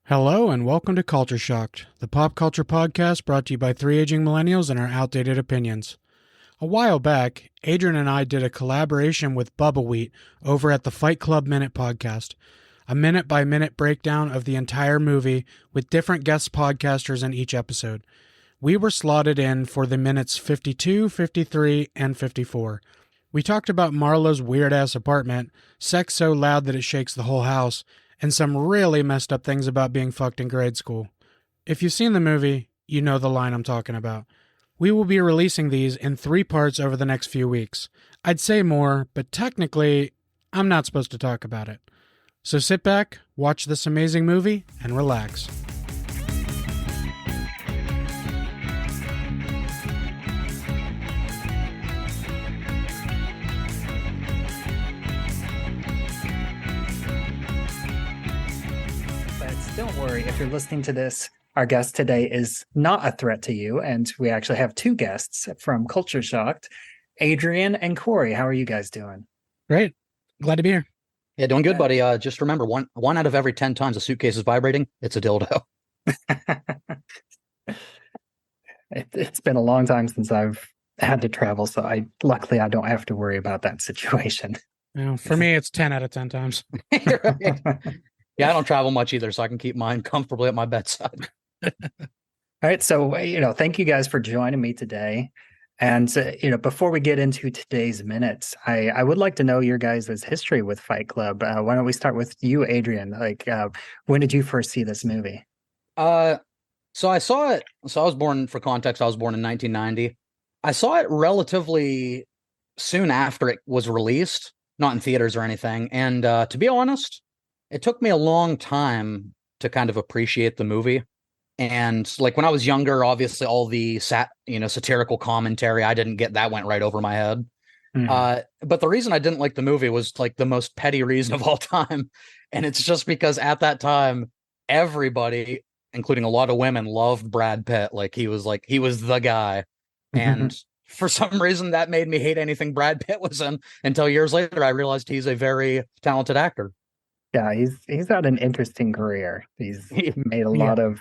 Hello and welcome to Culture Shocked, the pop culture podcast brought to you by three aging millennials and our outdated opinions. A while back, Adrian and I did a collaboration with Bubbawheat over at the Fight Club Minute podcast, a minute-by-minute breakdown of the entire movie with different guest podcasters in each episode. We were slotted in for the minutes 52, 53, and 54. We talked about Marla's weird-ass apartment, sex so loud that it shakes the whole house, and some really messed up things about being fucked in grade school. If you've seen the movie, you know the line I'm talking about. We will be releasing these in 3 parts over the next few weeks. I'd say more, but technically, I'm not supposed to talk about it. So sit back, watch this amazing movie, and relax. Don't worry, if you're listening to this, our guest today is not a threat to you, and we actually have 2 guests from Culture Shocked, Adrian and Corey. How are you guys doing? Great. Glad to be here. Yeah, doing good, buddy. Just remember, one out of every 10 times a suitcase is vibrating, it's a dildo. It's been a long time since I've had to travel, so luckily I don't have to worry about that situation. For me, it's 10 out of 10 times. Right. Yeah, I don't travel much either, so I can keep mine comfortably at my bedside. All right, so thank you guys for joining me today. And before we get into today's minutes, I would like to know your guys' history with Fight Club. Why don't we start with you, Adrian? When did you first see this movie? So I saw it. So I was born, for context, I was born in 1990. I saw it relatively soon after it was released, not in theaters or anything. And to be honest, it took me a long time to kind of appreciate the movie. And like when I was younger, obviously all the satirical commentary, I didn't get that, went right over my head. But the reason I didn't like the movie was like the most petty reason of all time. And it's just because at that time, everybody, including a lot of women, loved Brad Pitt. He was the guy. And for some reason that made me hate anything Brad Pitt was in, until years later, I realized he's a very talented actor. Yeah, he's had an interesting career. He's made a lot of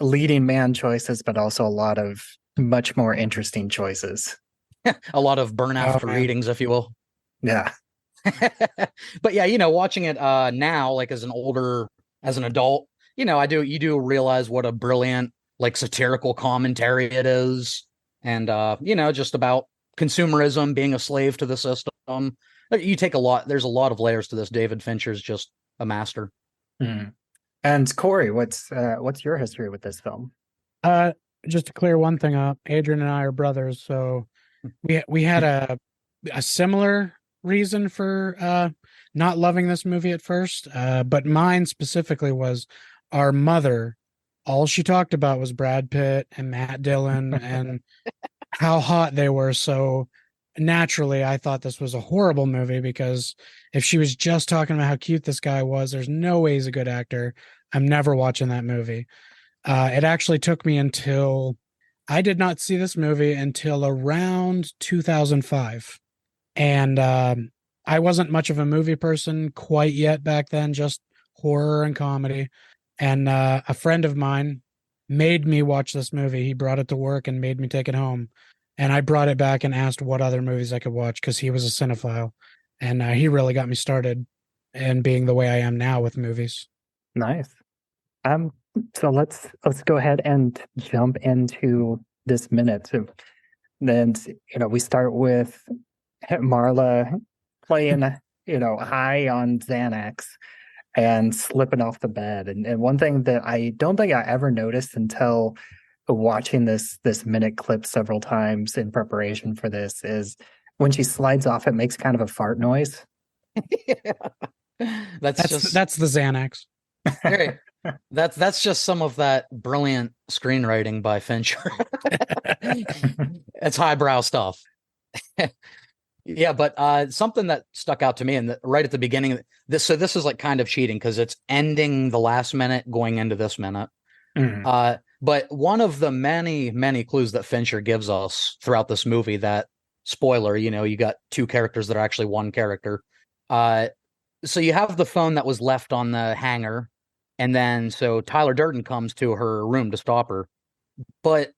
leading man choices, but also a lot of much more interesting choices. A lot of burn after readings, if you will. Yeah. But yeah, watching it now, as an adult, you do realize what a brilliant satirical commentary it is. And just about consumerism, being a slave to the system. There's a lot of layers to this. David Fincher's just a master. And Corey, what's your history with this film? Just to clear one thing up, Adrian and I are brothers, so we had a similar reason for not loving this movie at first, but mine specifically was our mother. All she talked about was Brad Pitt and Matt Dillon and how hot they were, so naturally I thought this was a horrible movie, because if she was just talking about how cute this guy was, there's no way he's a good actor. I'm never watching that movie. It actually took me until I did not see this movie until around 2005. And I wasn't much of a movie person quite yet back then, just horror and comedy. And a friend of mine made me watch this movie. He brought it to work and made me take it home. And I brought it back and asked what other movies I could watch, because he was a cinephile. And he really got me started in being the way I am now with movies. Nice. So let's go ahead and jump into this minute. So then, we start with Marla playing, high on Xanax and slipping off the bed. And one thing that I don't think I ever noticed until watching this minute clip several times in preparation for this is when she slides off, it makes kind of a fart noise. Yeah. That's the Xanax. Right. That's just some of that brilliant screenwriting by Fincher. It's highbrow stuff. Yeah, but something that stuck out to me, and right at the beginning, this is kind of cheating because it's ending the last minute, going into this minute. But one of the many, many clues that Fincher gives us throughout this movie, that spoiler, you got 2 characters that are actually one character. so you have the phone that was left on the hanger, and then so Tyler Durden comes to her room to stop her, but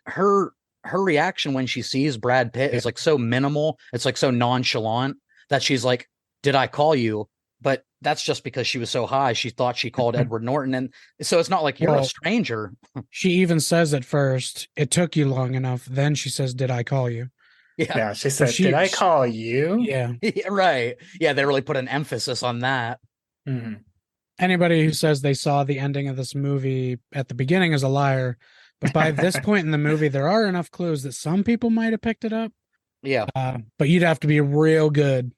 her reaction when she sees Brad Pitt is like so minimal. It's like so nonchalant that she's like, "Did I call you?" But that's just because she was so high. She thought she called Edward Norton, and so it's not like you're a stranger. She even says at first, "It took you long enough." Then she says, "Did I call you?" Yeah, she said, "Did I call you?" Yeah. Yeah, right. Yeah, they really put an emphasis on that. Mm-hmm. Anybody who says they saw the ending of this movie at the beginning is a liar. But by this point in the movie, there are enough clues that some people might have picked it up. Yeah. But you'd have to be real good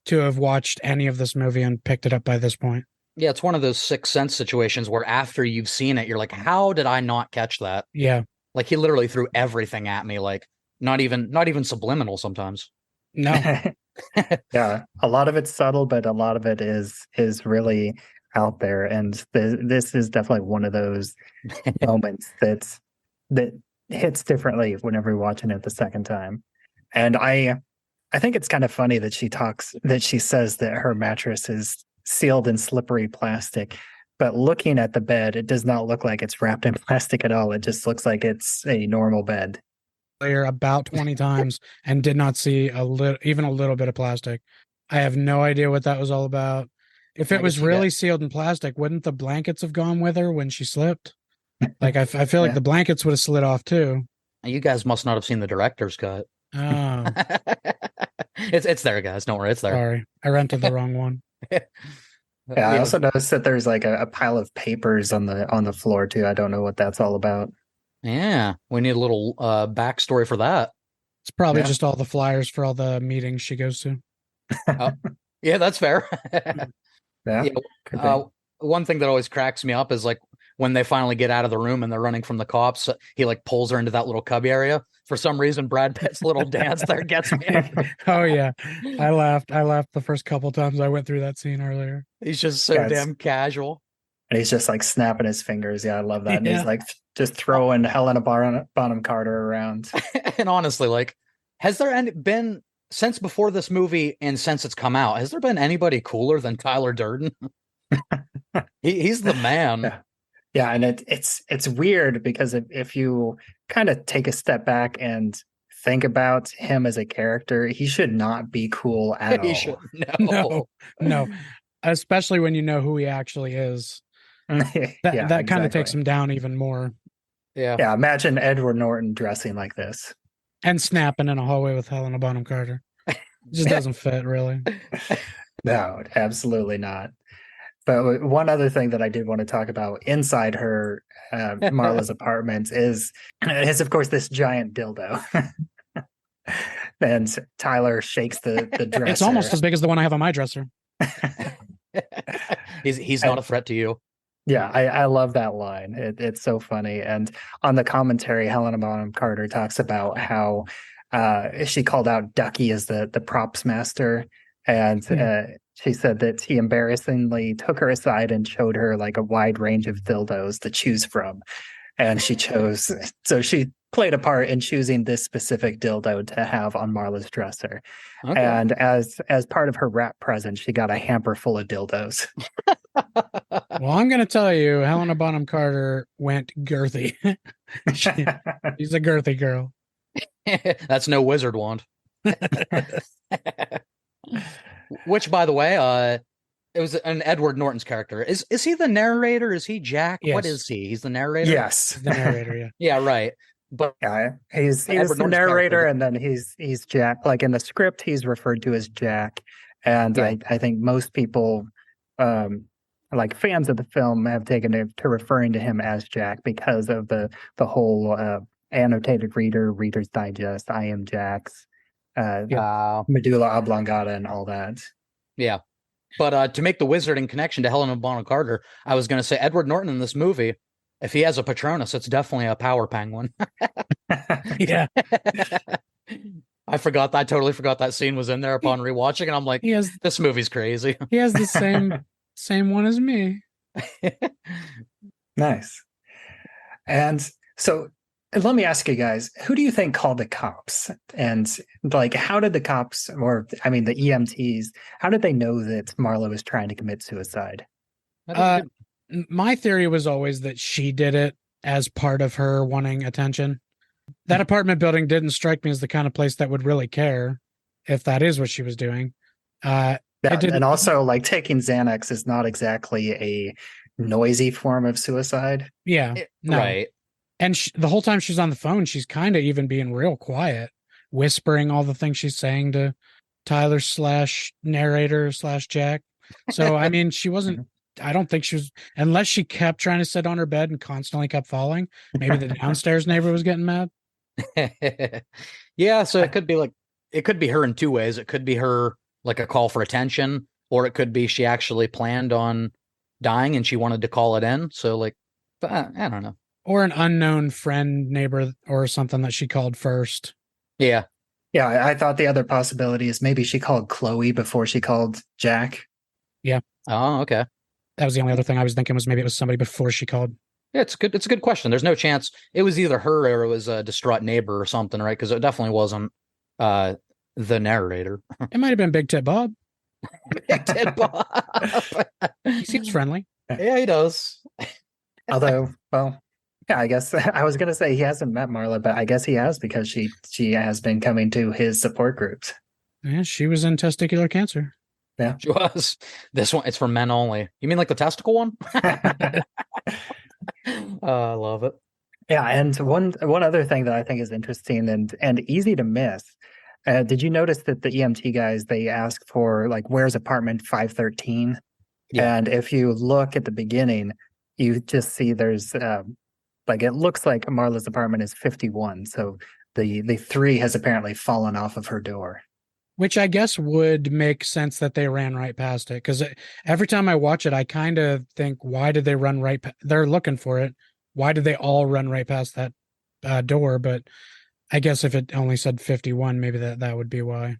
to have watched any of this movie and picked it up by this point. Yeah, it's one of those Sixth Sense situations where after you've seen it, you're like, how did I not catch that? Yeah. Like he literally threw everything at me, like not even subliminal sometimes. No. Yeah, a lot of it's subtle, but a lot of it is really out there, and this is definitely one of those moments that hits differently whenever you're watching it the second time. And I think it's kind of funny that she says that her mattress is sealed in slippery plastic, but looking at the bed, it does not look like it's wrapped in plastic at all. It just looks like it's a normal bed. About 20 times and did not see even a little bit of plastic. I have no idea what that was all about. If it was really sealed in plastic, wouldn't the blankets have gone with her when she slipped? Like I feel like the blankets would have slid off too. You guys must not have seen the director's cut. Oh. It's there, guys. Don't worry, it's there. Sorry, I rented the wrong one. Yeah, I also noticed that there's like a pile of papers on the floor too. I don't know what that's all about. Yeah, we need a little backstory for that. It's probably just all the flyers for all the meetings she goes to. Yeah, that's fair. Yeah. One thing that always cracks me up is like when they finally get out of the room and they're running from the cops, he like pulls her into that little cubby area. For some reason, Brad Pitt's little dance there gets me. Oh yeah, I laughed the first couple times I went through that scene earlier. He's just so damn casual. And he's just like snapping his fingers. Yeah, I love that. And Yeah. he's like just throwing Helena Bonham Carter around. And honestly, like, has there been since before this movie and since it's come out, has there been anybody cooler than Tyler Durden? He's the man. Yeah, and it's weird because if you kind of take a step back and think about him as a character, he should not be cool at all. No. Especially when you know who he actually is. That kind of takes him down even more. Yeah. Imagine Edward Norton dressing like this and snapping in a hallway with Helena Bonham Carter. It just doesn't fit, really. No, absolutely not. But one other thing that I did want to talk about inside her Marla's apartment is of course this giant dildo. And Tyler shakes the dresser. It's almost as big as the one I have on my dresser. He's not a threat to you. Yeah, I love that line. It's so funny. And on the commentary, Helena Bonham Carter talks about how she called out Ducky as the props master. And she said that he embarrassingly took her aside and showed her like a wide range of dildos to choose from. And she chose, so she played a part in choosing this specific dildo to have on Marla's dresser. Okay. And as part of her wrap present, she got a hamper full of dildos. Well, I'm going to tell you, Helena Bonham Carter went girthy. She's a girthy girl. That's no wizard wand. Which, by the way, it was an Edward Norton's character. Is he the narrator? Is he Jack? Yes. What is he? He's the narrator? Yes. He's the narrator, yeah. Yeah, right. But yeah, he's the narrator, and then he's Jack. Like in the script, he's referred to as Jack. And I think most people, like fans of the film, have taken to referring to him as Jack because of the whole annotated Reader's Digest, I Am Jack's, medulla oblongata, and all that. Yeah. But to make the wizarding connection to Helena Bonham Carter, I was going to say Edward Norton in this movie, if he has a Patronus, it's definitely a power penguin. Yeah. I totally forgot that scene was in there upon rewatching, and I'm like, this movie's crazy. He has the same one as me. Nice. And so let me ask you guys, who do you think called the cops? And like, how did the cops, or I mean, the EMTs, how did they know that Marla was trying to commit suicide? That is a Uh, good- my theory was always that she did it as part of her wanting attention. That apartment building didn't strike me as the kind of place that would really care if that is what she was doing. It Yeah, didn't. and also like taking Xanax is not exactly a noisy form of suicide. Yeah, no. Right. And the whole time she's on the phone, she's kind of even being real quiet, whispering all the things she's saying to Tyler slash narrator slash Jack. So, I mean, she wasn't, I don't think she was, unless she kept trying to sit on her bed and constantly kept falling. Maybe the downstairs neighbor was getting mad. Yeah, so it could be her in two ways. It could be her like a call for attention, or it could be she actually planned on dying and she wanted to call it in. So like, but I don't know. Or an unknown friend, neighbor, or something that she called first. Yeah. Yeah, I thought the other possibility is maybe she called Chloe before she called Jack. Oh, okay. That was the only other thing I was thinking, was maybe it was somebody before she called. Yeah, it's good. It's a good question. There's no chance it was either her or it was a distraught neighbor or something, right? Because it definitely wasn't the narrator. It might have been Big Tit Bob. Big Ted Bob. He seems friendly. Yeah, he does. Although, well, yeah, I guess I was gonna say he hasn't met Marla, but I guess he has because she has been coming to his support groups. Yeah, she was in testicular cancer. She was. This one, it's for men only. You mean like the testicle one? I love it. Yeah, and one other thing that I think is interesting and easy to miss. Did you notice that the EMT guys, they ask for like, where's apartment 513? Yeah. And if you look at the beginning, you just see there's like, it looks like Marla's apartment is 51. So the 3 has apparently fallen off of her door. Which I guess would make sense that they ran right past it. Because every time I watch it, I kind of think, why did they run right? They're looking for it. Why did they all run right past that door? But I guess if it only said 51, maybe that would be why.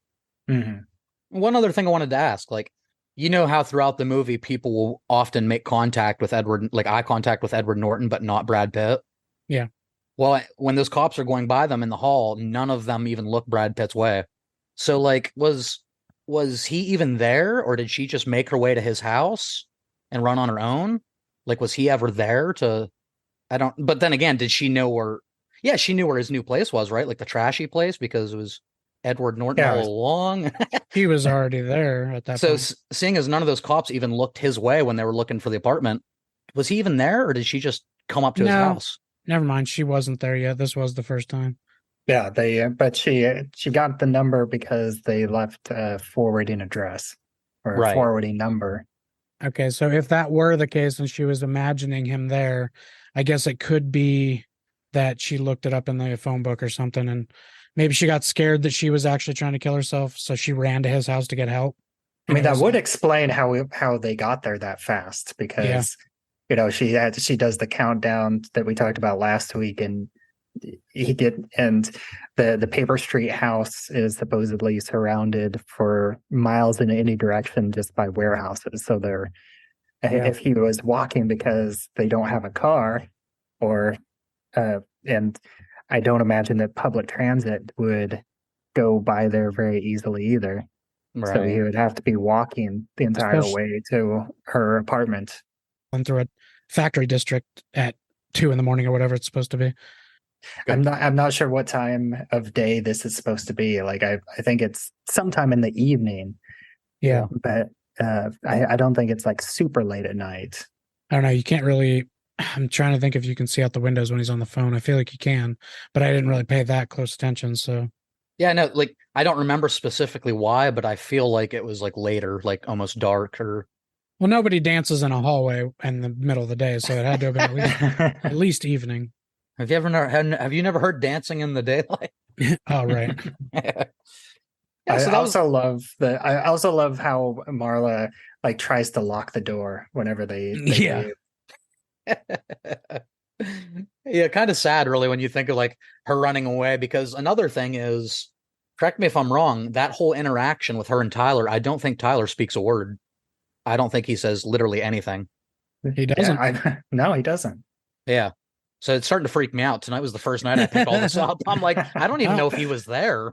Mhm. One other thing I wanted to ask, like, you know how throughout the movie people will often make contact with Edward, like eye contact with Edward Norton, but not Brad Pitt. Yeah. Well, when those cops are going by them in the hall, none of them even look Brad Pitt's way. So, like, was he even there, or did she just make her way to his house and run on her own? Like, was he ever there to? I don't. But then again, did she know where? Yeah, she knew where his new place was, right? Like the trashy place, because it was Edward Norton Yeah. all along. He was already there at that So, point. seeing as none of those cops even looked his way when they were looking for the apartment, was he even there, or did she just come up to his No. house? Never mind. She wasn't there yet. This was the first time. Yeah, but she got the number because they left a forwarding address or a Right. forwarding number. Okay, so if that were the case and she was imagining him there, I guess it could be that she looked it up in the phone book or something, and maybe she got scared that she was actually trying to kill herself, so she ran to his house to get help. I mean, And it that was- would explain how they got there that fast because she does the countdown that we talked about last week, and the Paper Street house is supposedly surrounded for miles in any direction just by warehouses. So if he was walking because they don't have a car, or and I don't imagine that public transit would go by there very easily either. Right. So he would have to be walking the entire way to her apartment. went through a factory district at 2 a.m. or whatever it's supposed to be. I'm not sure what time of day this is supposed to be. Like I think it's sometime in the evening. Yeah. But I don't think it's like super late at night. I don't know. You can't really. I'm trying to think if you can see out the windows when he's on the phone. I feel like you can, but I didn't really pay that close attention. So Yeah, no, like I don't remember specifically why, but I feel like it was like later, like almost dark or. well, nobody dances in a hallway in the middle of the day, so it had to have been at least evening. Have you never heard dancing in the daylight? Oh, right. Yeah, I so that was- also love how Marla like tries to lock the door whenever they Yeah. leave. Yeah, kind of sad really when you think of like her running away, because another thing is, correct me if I'm wrong, that whole interaction with her and Tyler, I don't think Tyler speaks a word. I don't think he says literally anything. He doesn't. No, he doesn't. Yeah. So it's starting to freak me out. Tonight was the first night I picked all this up. I'm like, I don't even know if he was there.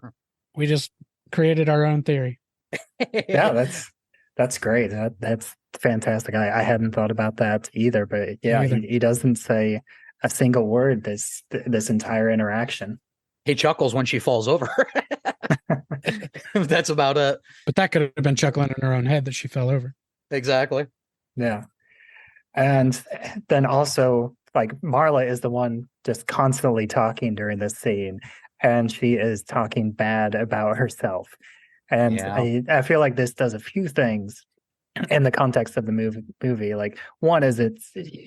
We just created our own theory. Yeah, that's great. That's fantastic. I hadn't thought about that either, but yeah, he doesn't say a single word this entire interaction. He chuckles when she falls over. That's about it. But that could have been chuckling in her own head that she fell over. Exactly. Yeah. And then also, like, Marla is the one just constantly talking during this scene, and she is talking bad about herself. And Yeah. I feel like this does a few things in the context of the movie. Like, one is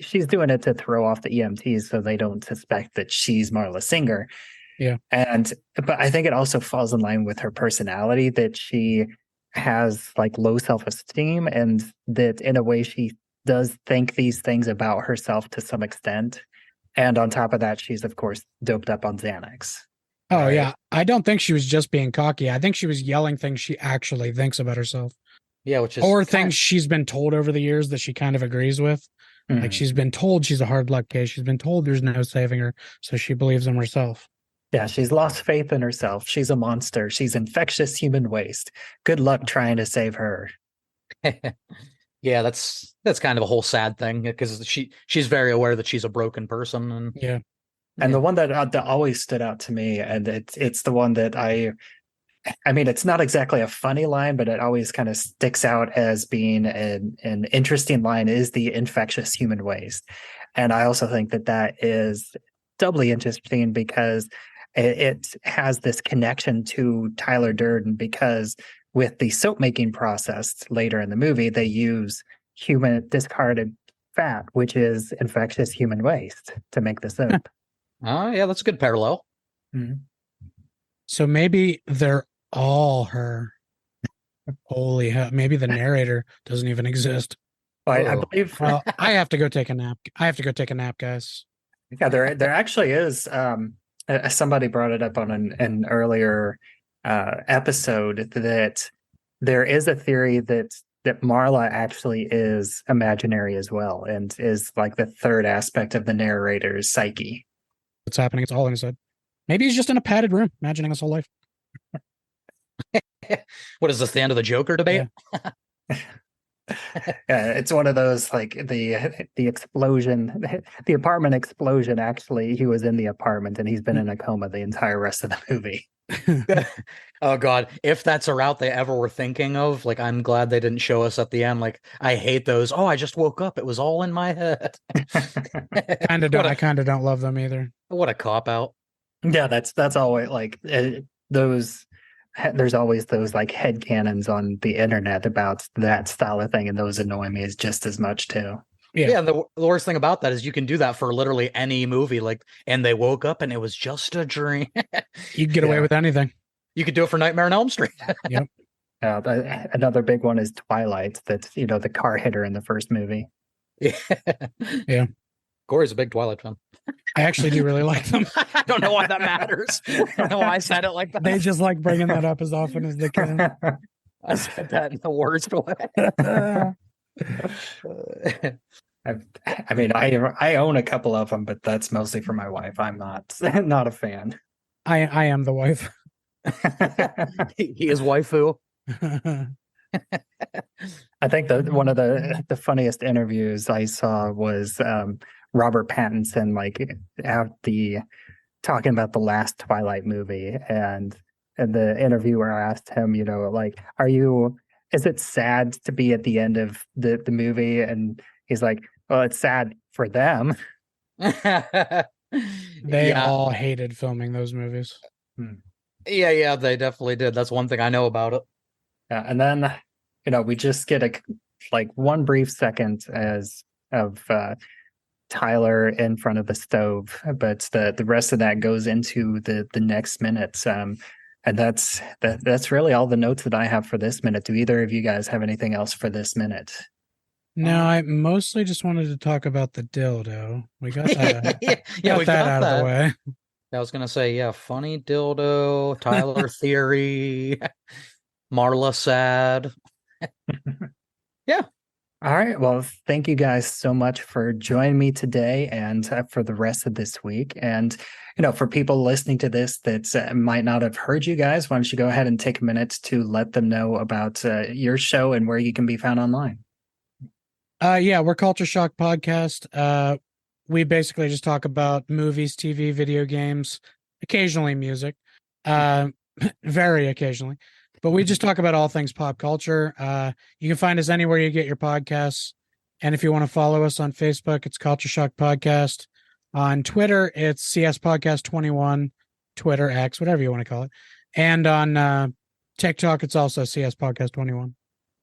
she's doing it to throw off the EMTs so they don't suspect that she's Marla Singer. Yeah. But I think it also falls in line with her personality, that she has like low self-esteem, and that in a way she does think these things about herself to some extent. And on top of that, she's of course doped up on Xanax. Oh, Right. yeah. I don't think she was just being cocky. I think she was yelling things she actually thinks about herself. Yeah, which is Or things she's been told over the years that she kind of agrees with. Mhm. Like, she's been told she's a hard luck case. She's been told there's no saving her. So she believes in herself. Yeah, she's lost faith in herself. She's a monster. She's infectious human waste. Good luck trying to save her. Yeah, that's kind of a whole sad thing, because she's very aware that she's a broken person. And Yeah. And the one that always stood out to me, and it's the one that I mean, it's not exactly a funny line, but it always kind of sticks out as being an interesting line, is the infectious human waste. And I also think that is doubly interesting because it has this connection to Tyler Durden, because with the soap making process later in the movie, they use human discarded fat, which is infectious human waste, to make the soap. oh yeah, that's a good parallel. Mm-hmm. So maybe they're all her. Holy hell. Maybe the narrator doesn't even exist. I Oh. believe. Well, I have to go take a nap. Guys. Yeah, there actually is. Somebody brought it up on an earlier episode, that there is a theory that Marla actually is imaginary as well, and is like the third aspect of the narrator's psyche. What's happening? It's all in his head. Maybe he's just in a padded room, imagining his whole life. What is this, the end of the Joker debate? Yeah, it's one of those, like, the explosion, the apartment explosion. Actually, he was in the apartment and he's been in a coma the entire rest of the movie. Oh God, if that's a route they ever were thinking of, like, I'm glad they didn't show us at the end. Like, I hate those. Oh, I just woke up. It was all in my head. I kind of don't love them either. What a cop out. Yeah, that's always like those. There's always those like headcanons on the internet about that style of thing, and those annoy me just as much too. Yeah, the worst thing about that is you can do that for literally any movie. Like, and they woke up and it was just a dream. You'd get away with anything. You could do it for Nightmare on Elm Street. Yep. Another big one is Twilight. That's, the car hit her in the first movie. Yeah. Corey's a big Twilight fan. I actually do really like them. I don't know why that matters. I don't know why I said it like that. They just like bringing that up as often as they can. I said that in the worst way. I mean, I own a couple of them, but that's mostly for my wife. I'm not a fan. I am the wife. He is waifu. I think that one of the funniest interviews I saw was Robert Pattinson, like, talking about the last Twilight movie, and the interviewer asked him, like, is it sad to be at the end of the movie? And he's like, well, it's sad for them. They all hated filming those movies. Yeah, they definitely did. That's one thing I know about it. Yeah, and then we just get one brief second of Tyler in front of the stove, but the rest of that goes into the next minute. And that's really all the notes that I have for this minute. Do either of you guys have anything else for this minute? No, I mostly just wanted to talk about the dildo. We got that. We got that out of the way. I was gonna say, funny dildo, Tyler theory, Marla sad. Yeah, All right. Well, thank you guys so much for joining me today and for the rest of this week. And, for people listening to this that might not have heard you guys, why don't you go ahead and take a minute to let them know about your show and where you can be found online? Yeah, we're Culture Shock Podcast. We basically just talk about movies, TV, video games, occasionally music, very occasionally. But we just talk about all things pop culture. You can find us anywhere you get your podcasts. And if you want to follow us on Facebook, it's Culture Shock Podcast. On Twitter, it's CS Podcast 21, Twitter, X, whatever you want to call it. And on TikTok, it's also CS Podcast 21.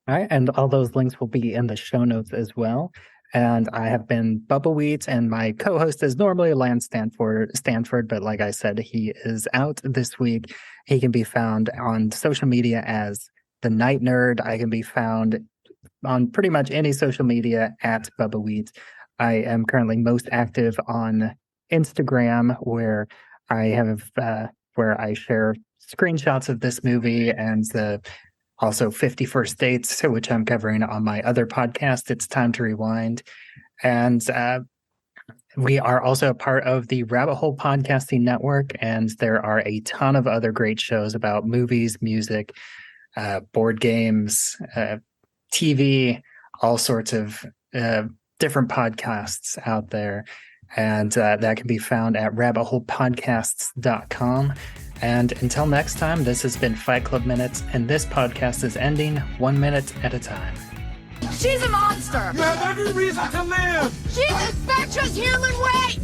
All right. And all those links will be in the show notes as well. And I have been Bubbawheat, and my co-host is normally Lance Stanford, but like I said, he is out this week. He can be found on social media as The Night Nerd. I can be found on pretty much any social media at Bubbawheat. I am currently most active on Instagram, where I share screenshots of this movie and also 50 First Dates, which I'm covering on my other podcast, It's Time to Rewind. And we are also a part of the Rabbit Hole Podcasting Network, and there are a ton of other great shows about movies, music, board games, TV, all sorts of different podcasts out there. And that can be found at rabbitholepodcasts.com. And until next time, this has been Fight Club Minutes, and this podcast is ending 1 minute at a time. She's a monster! You have every reason to live! She's infectious human waste!